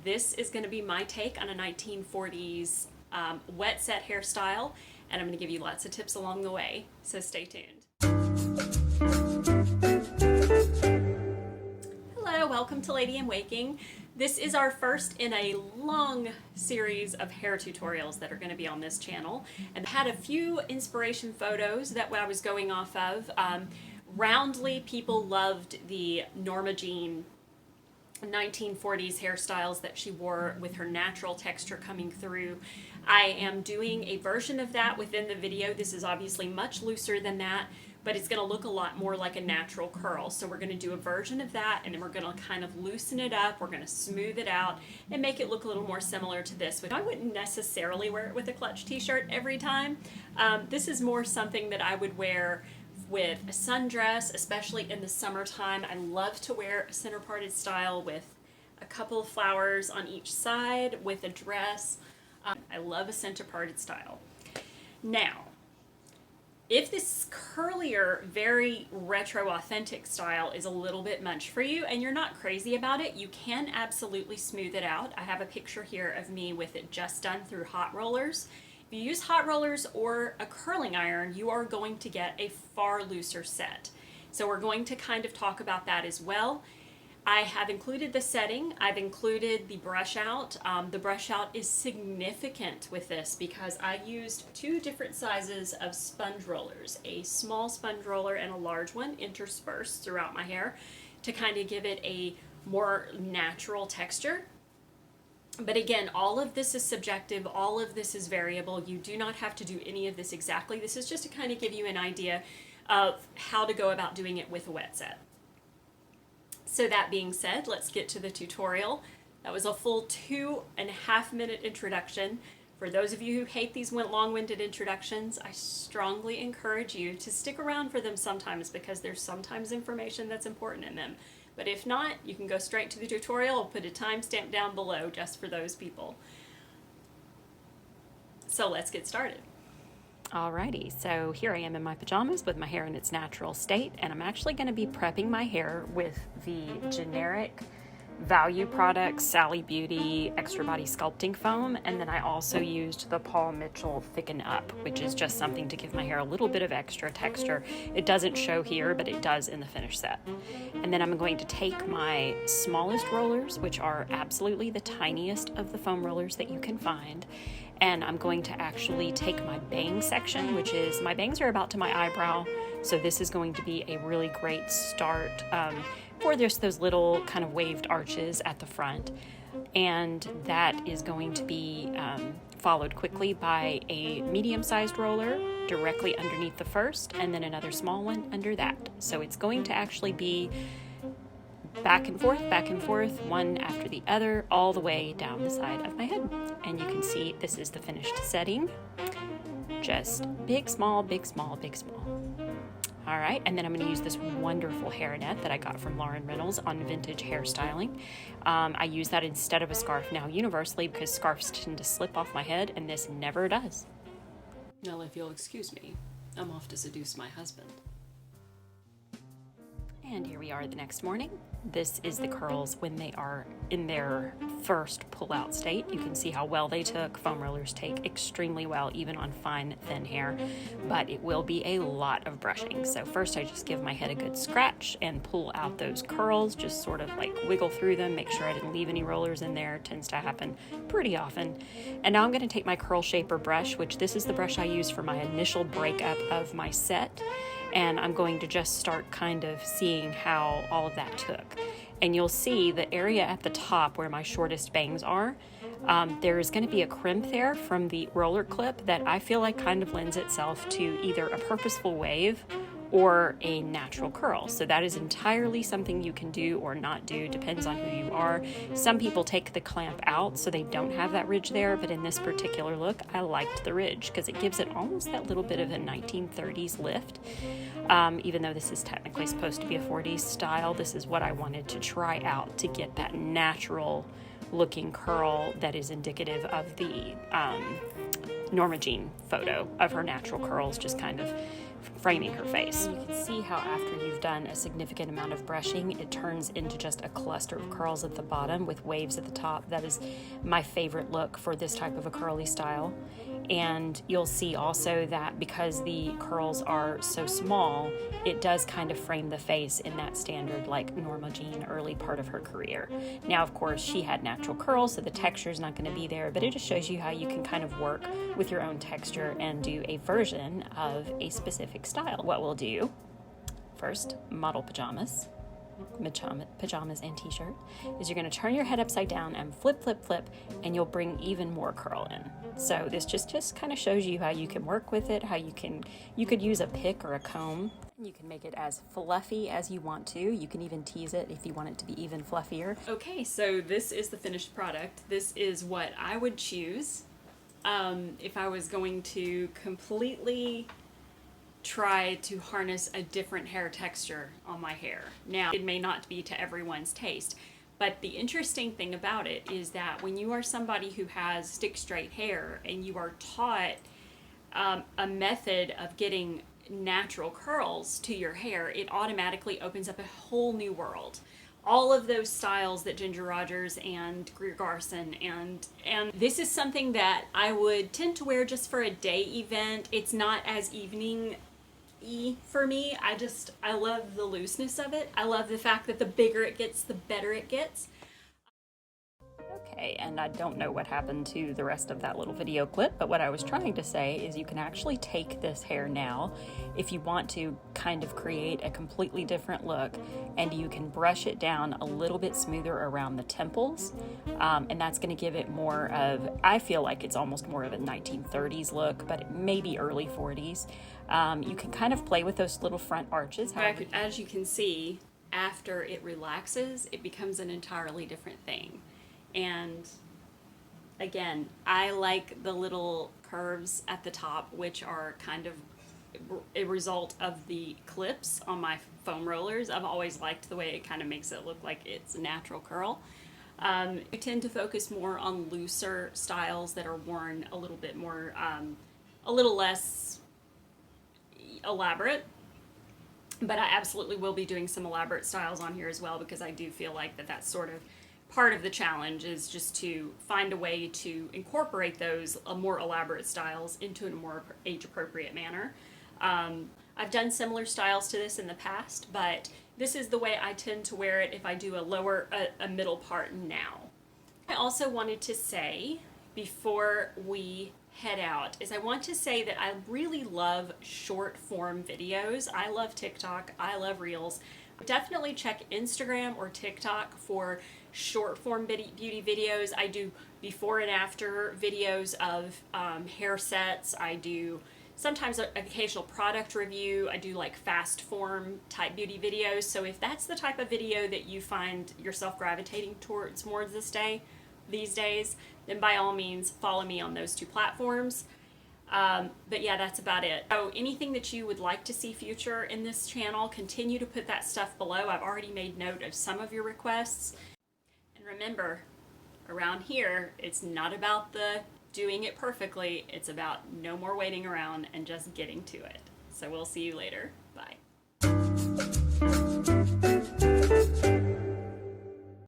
This is going to be my take on a 1940s wet set hairstyle, and I'm going to give you lots of tips along the way, so stay tuned. Hello, welcome to Lady in Waking. This is our first in a long series of hair tutorials that are going to be on this channel, and had a few inspiration photos that I was going off of. Roundly, people loved the Norma Jean 1940s hairstyles that she wore with her natural texture coming through. I am doing a version of that within the video. This is obviously much looser than that, but it's going to look a lot more like a natural curl. So we're going to do a version of that, and then we're going to kind of loosen it up. We're going to smooth it out and make it look a little more similar to this. I wouldn't necessarily wear it with a clutch t-shirt every time. This is more something that I would wear with a sundress, especially in the summertime. I love to wear a center parted style with a couple of flowers on each side with a dress. I love a center parted style. Now, if this curlier, very retro authentic style is a little bit much for you and you're not crazy about it, you can absolutely smooth it out. I have a picture here of me with it just done through hot rollers. If you use hot rollers or a curling iron, you are going to get a far looser set. So we're going to kind of talk about that as well. I have included the setting. I've included the brush out. The brush out is significant with this because I used two different sizes of sponge rollers, a small sponge roller and a large one interspersed throughout my hair to kind of give it a more natural texture. But again, all of this is subjective, all of this is variable. You do not have to do any of this exactly. This is just to kind of give you an idea of how to go about doing it with a wet set. So that being said, let's get to the tutorial. That was a full 2.5 minute introduction. For those of you who hate these long-winded introductions, I strongly encourage you to stick around for them sometimes because there's sometimes information that's important in them. But if not, you can go straight to the tutorial. I'll put a timestamp down below just for those people. So let's get started. Alrighty, so here I am in my pajamas with my hair in its natural state, and I'm actually going to be prepping my hair with the generic value products, Sally Beauty Extra Body Sculpting Foam, and then I also used the Paul Mitchell Thicken Up, which is just something to give my hair a little bit of extra texture. It doesn't show here, but it does in the finished set. And then I'm going to take my smallest rollers, which are absolutely the tiniest of the foam rollers that you can find, and I'm going to actually take my bang section, which is, my bangs are about to my eyebrow, so this is going to be a really great start for just those little kind of waved arches at the front. And that is going to be followed quickly by a medium-sized roller directly underneath the first, and then another small one under that. So it's going to actually be back and forth, one after the other, all the way down the side of my head. And you can see this is the finished setting. Just big, small, big, small, big, small. All right, and then I'm going to use this wonderful hairnet that I got from Lauren Reynolds on Vintage Hairstyling. I use that instead of a scarf now universally because scarves tend to slip off my head, and this never does. Now, if you'll excuse me, I'm off to seduce my husband. And here we are the next morning. This is the curls when they are in their first pull-out state. You can see how well they took. Foam rollers take extremely well, even on fine, thin hair, but it will be a lot of brushing. So first I just give my head a good scratch and pull out those curls, just sort of like wiggle through them, make sure I didn't leave any rollers in there. It tends to happen pretty often. And now I'm going to take my curl shaper brush, which this is the brush I used for my initial breakup of my set. And I'm going to just start kind of seeing how all of that took. And you'll see the area at the top where my shortest bangs are, there's going to be a crimp there from the roller clip that I feel like kind of lends itself to either a purposeful wave or a natural curl. So that is entirely something you can do or not do, depends on who you are. Some people take the clamp out so they don't have that ridge there, but in this particular look, I liked the ridge because it gives it almost that little bit of a 1930s lift. Even though this is technically supposed to be a 40s style, this is what I wanted to try out to get that natural looking curl that is indicative of the Norma Jean photo of her natural curls, just kind of framing her face. And you can see how after you've done a significant amount of brushing, it turns into just a cluster of curls at the bottom with waves at the top. That is my favorite look for this type of a curly style. And you'll see also that because the curls are so small, it does kind of frame the face in that standard, like Norma Jean early part of her career. Now, of course, she had natural curls, so the texture is not going to be there, but it just shows you how you can kind of work with your own texture and do a version of a specific style. What we'll do first, model pajamas and t-shirt, is you're going to turn your head upside down and flip, and you'll bring even more curl in. So this just kind of shows you how you can work with it, how you could use a pick or a comb. You can make it as fluffy as you want to. You can even tease it if you want it to be even fluffier. Okay, so this is the finished product. This is what I would choose if I was going to completely try to harness a different hair texture on my hair. Now, it may not be to everyone's taste, but the interesting thing about it is that when you are somebody who has stick straight hair and you are taught a method of getting natural curls to your hair, it automatically opens up a whole new world. All of those styles that Ginger Rogers and Greer Carson and this is something that I would tend to wear just for a day event. It's not as evening-y for me. I love the looseness of it. I love the fact that the bigger it gets, the better it gets. Okay, and I don't know what happened to the rest of that little video clip, but what I was trying to say is you can actually take this hair now if you want to kind of create a completely different look, and you can brush it down a little bit smoother around the temples, and that's going to give it more of, I feel like it's almost more of a 1930s look, but maybe early 40s. You can kind of play with those little front arches. As you can see, after it relaxes, it becomes an entirely different thing. And again, I like the little curves at the top, which are kind of a result of the clips on my foam rollers. I've always liked the way it kind of makes it look like it's a natural curl. I tend to focus more on looser styles that are worn a little bit more, a little less elaborate. But I absolutely will be doing some elaborate styles on here as well, because I do feel like that's sort of part of the challenge, is just to find a way to incorporate those more elaborate styles into a more age-appropriate manner. I've done similar styles to this in the past, but this is the way I tend to wear it if I do a middle part now. I also wanted to say, before we head out, is I want to say that I really love short form videos. I love TikTok, I love Reels. Definitely check Instagram or TikTok for short form beauty videos. I do before and after videos of hair sets. I do sometimes an occasional product review. I do like fast form type beauty videos. So if that's the type of video that you find yourself gravitating towards more these days, then by all means follow me on those two platforms. But yeah, that's about it. So anything that you would like to see future in this channel, continue to put that stuff below. I've already made note of some of your requests. And remember, around here, it's not about the doing it perfectly. It's about no more waiting around and just getting to it. So we'll see you later. Bye.